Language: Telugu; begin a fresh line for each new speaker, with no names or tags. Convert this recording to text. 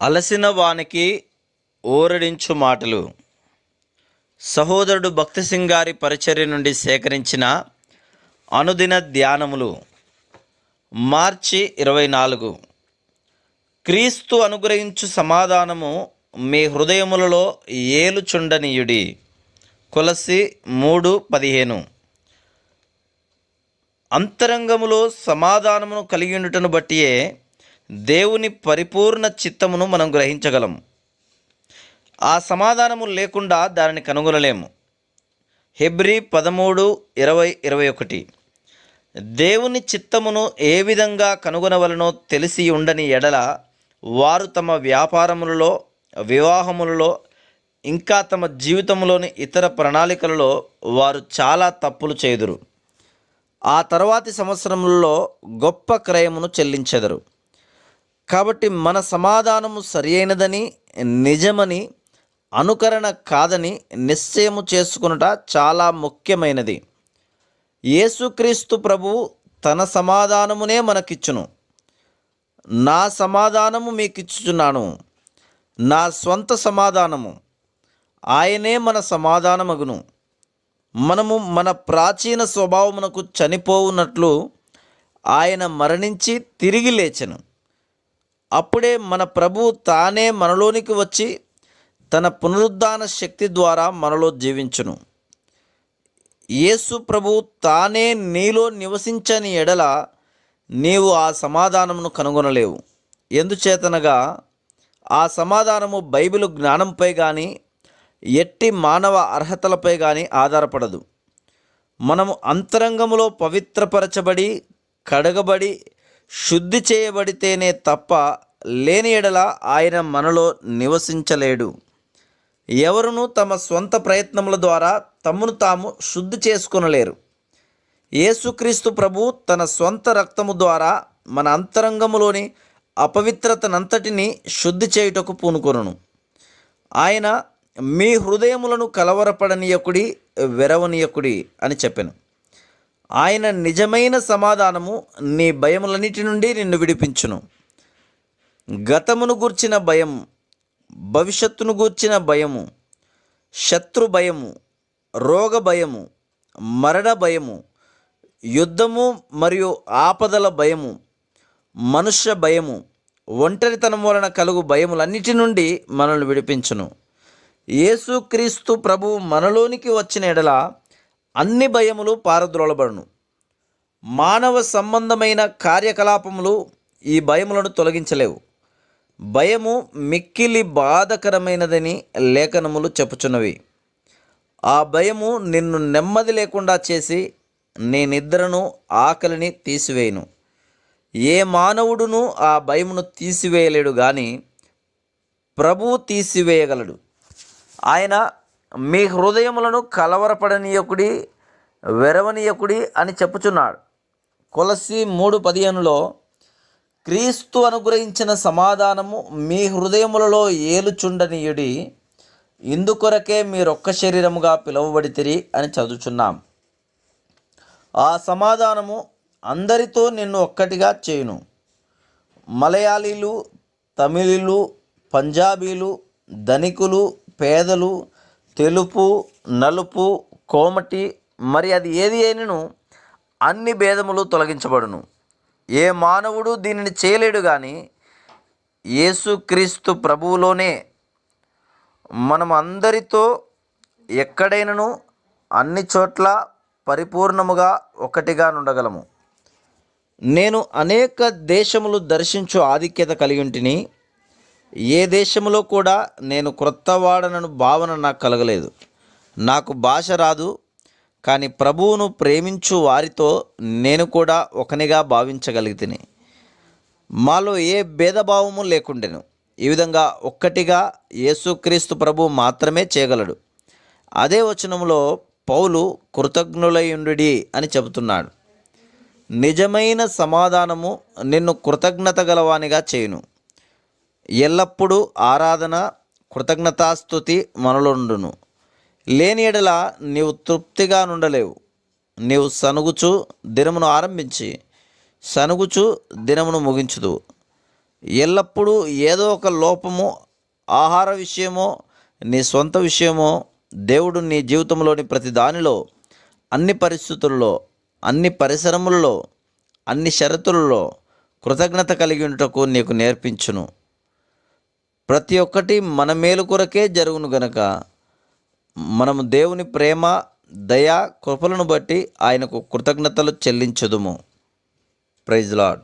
అలసిన వానికి ఊరడించు మాటలు. సహోదరుడు భక్తి సింగ్ గారి పరిచర్య నుండి సేకరించిన అనుదిన ధ్యానములు. మార్చి 24. క్రీస్తు అనుగ్రహించు సమాధానము మీ హృదయములలో ఏలుచుండనీయుడి. కొలస్సీ 3:15. అంతరంగములో సమాధానమును కలిగి ఉండుటను బట్టియే దేవుని పరిపూర్ణ చిత్తమును మనం గ్రహించగలము. ఆ సమాధానము లేకుండా దానిని కనుగొనలేము. హెబ్రీ 13:20-21. దేవుని చిత్తమును ఏ విధంగా కనుగొనవలనో తెలిసి ఉండని ఎడల వారు తమ వ్యాపారములలో, వివాహములలో, ఇంకా తమ జీవితంలోని ఇతర ప్రణాళికలలో వారు చాలా తప్పులు చేయుదురు. ఆ తర్వాతి సంవత్సరములలో గొప్ప క్రయమును చెల్లించెదరు. కాబట్టి మన సమాధానము సరియైనదని, నిజమని, అనుకరణ కాదని నిశ్చయము చేసుకొనుట చాలా ముఖ్యమైనది. యేసుక్రీస్తు ప్రభువు తన సమాధానమునే మనకిచ్చును. నా సమాధానము మీకిచ్చుచున్నాను, నా స్వంత సమాధానము. ఆయనే మన సమాధానమగును. మనము మన ప్రాచీన స్వభావమునకు చనిపోవునట్లు ఆయన మరణించి తిరిగి లేచెను. అప్పుడే మన ప్రభువు తానే మనలోనికి వచ్చి తన పునరుద్ధాన శక్తి ద్వారా మనలో జీవించును. యేసు ప్రభువు తానే నీలో నివసించని ఎడల నీవు ఆ సమాధానమును కనుగొనలేవు. ఎందుచేతనగా ఆ సమాధానము బైబిలు జ్ఞానంపై కానీ, ఎట్టి మానవ అర్హతలపై కానీ ఆధారపడదు. మనము అంతరంగములో పవిత్రపరచబడి, కడగబడి, శుద్ధి చేయబడితేనే తప్ప లేని ఎడల ఆయన మనలో నివసించలేడు. ఎవరునూ తమ స్వంత ప్రయత్నముల ద్వారా తమను తాము శుద్ధి చేసుకొనలేరు. యేసుక్రీస్తు ప్రభు తన స్వంత రక్తము ద్వారా మన అంతరంగములోని అపవిత్రతనంతటిని శుద్ధి చేయుటకు పూనుకొనును. ఆయన మీ హృదయములను కలవరపడనీయకుడి, వెరవనీయకుడి అని చెప్పెను. ఆయన నిజమైన సమాధానము నీ భయములన్నిటి నుండి నిన్ను విడిపించును. గతమును గూర్చిన భయము, భవిష్యత్తును గూర్చిన భయము, శత్రు భయము, రోగ భయము, మరణ భయము, యుద్ధము మరియు ఆపదల భయము, మనుష్య భయము, ఒంటరితనం వలన కలుగు భయములన్నిటి నుండి మనల్ని విడిపించును. యేసుక్రీస్తు ప్రభువు మనలోనికి వచ్చిన ఎడల అన్ని భయములు పారద్రోలబడును. మానవ సంబంధమైన కార్యకలాపములు ఈ భయములను తొలగించలేవు. భయము మిక్కిలి బాధకరమైనదని లేఖనములు చెప్పుచున్నవి. ఆ భయము నిన్ను నెమ్మది లేకుండా చేసి నీ నిద్రను, ఆకలిని తీసివేయును. ఏ మానవుడును ఆ భయమును తీసివేయలేడు కానీ ప్రభువు తీసివేయగలడు. ఆయన మీ హృదయములను కలవరపడనీయకుడి, వెరవనీయకుడి అని చెప్పుచున్నాడు. కొలస్సీ 3:15లో క్రీస్తు అనుగ్రహించిన సమాధానము మీ హృదయములలో ఏలుచుండనీయుడి, ఇందుకొరకే మీరొక్క శరీరముగా పిలువబడితిరి అని చదువుచున్నాం. ఆ సమాధానము అందరితో నిన్ను ఒక్కటిగా చేయును. మలయాళీలు, తమిళులు, పంజాబీలు, ధనికులు, పేదలు, తెలుపు, నలుపు, కోమటి, మరి అది ఏది అయినను అన్ని భేదములు తొలగించబడును. ఏ మానవుడు దీనిని చేయలేడు కానీ యేసుక్రీస్తు ప్రభువులోనే మనం అందరితో ఎక్కడైనను అన్ని చోట్ల పరిపూర్ణముగా ఒకటిగా ఉండగలము. నేను అనేక దేశములు దర్శించు ఆధిక్యత కలిగి ఉంటిని. ఏ దేశములో కూడా నేను క్రొత్తవాడనను భావన నాకు కలగలేదు. నాకు భాష రాదు, కానీ ప్రభువును ప్రేమించు వారితో నేను కూడా ఒకనిగా భావించగలిగితిని. మాలో ఏ భేదభావము లేకుండెను. ఈ విధంగా ఒక్కటిగా యేసుక్రీస్తు ప్రభువు మాత్రమే చేయగలడు. అదే వచనంలో పౌలు కృతజ్ఞులయుండుడి అని చెబుతున్నాడు. నిజమైన సమాధానము నిన్ను కృతజ్ఞత గలవానిగా చేయును. ఎల్లప్పుడూ ఆరాధన, కృతజ్ఞతాస్తుతి మనలో ఉండును. లేని ఎడల నీవు తృప్తిగా నుండలేవు. నీవు సనుగుచు దినమును ఆరంభించి సనుగుచు దినమును ముగించుదు. ఎల్లప్పుడూ ఏదో ఒక లోపము, ఆహార విషయమో, నీ సొంత విషయమో, దేవుడు నీ జీవితంలోని ప్రతి దానిలో, అన్ని పరిస్థితుల్లో, అన్ని పరిసరములలో, అన్ని షరతులలో కృతజ్ఞత కలిగి ఉంటకు నీకు నేర్పించును. ప్రతి ఒక్కటి మన మేలు కొరకే జరుగును గనక మనము దేవుని ప్రేమ, దయ, కృపలను బట్టి ఆయనకు కృతజ్ఞతలు చెల్లించుదుము. Praise lord.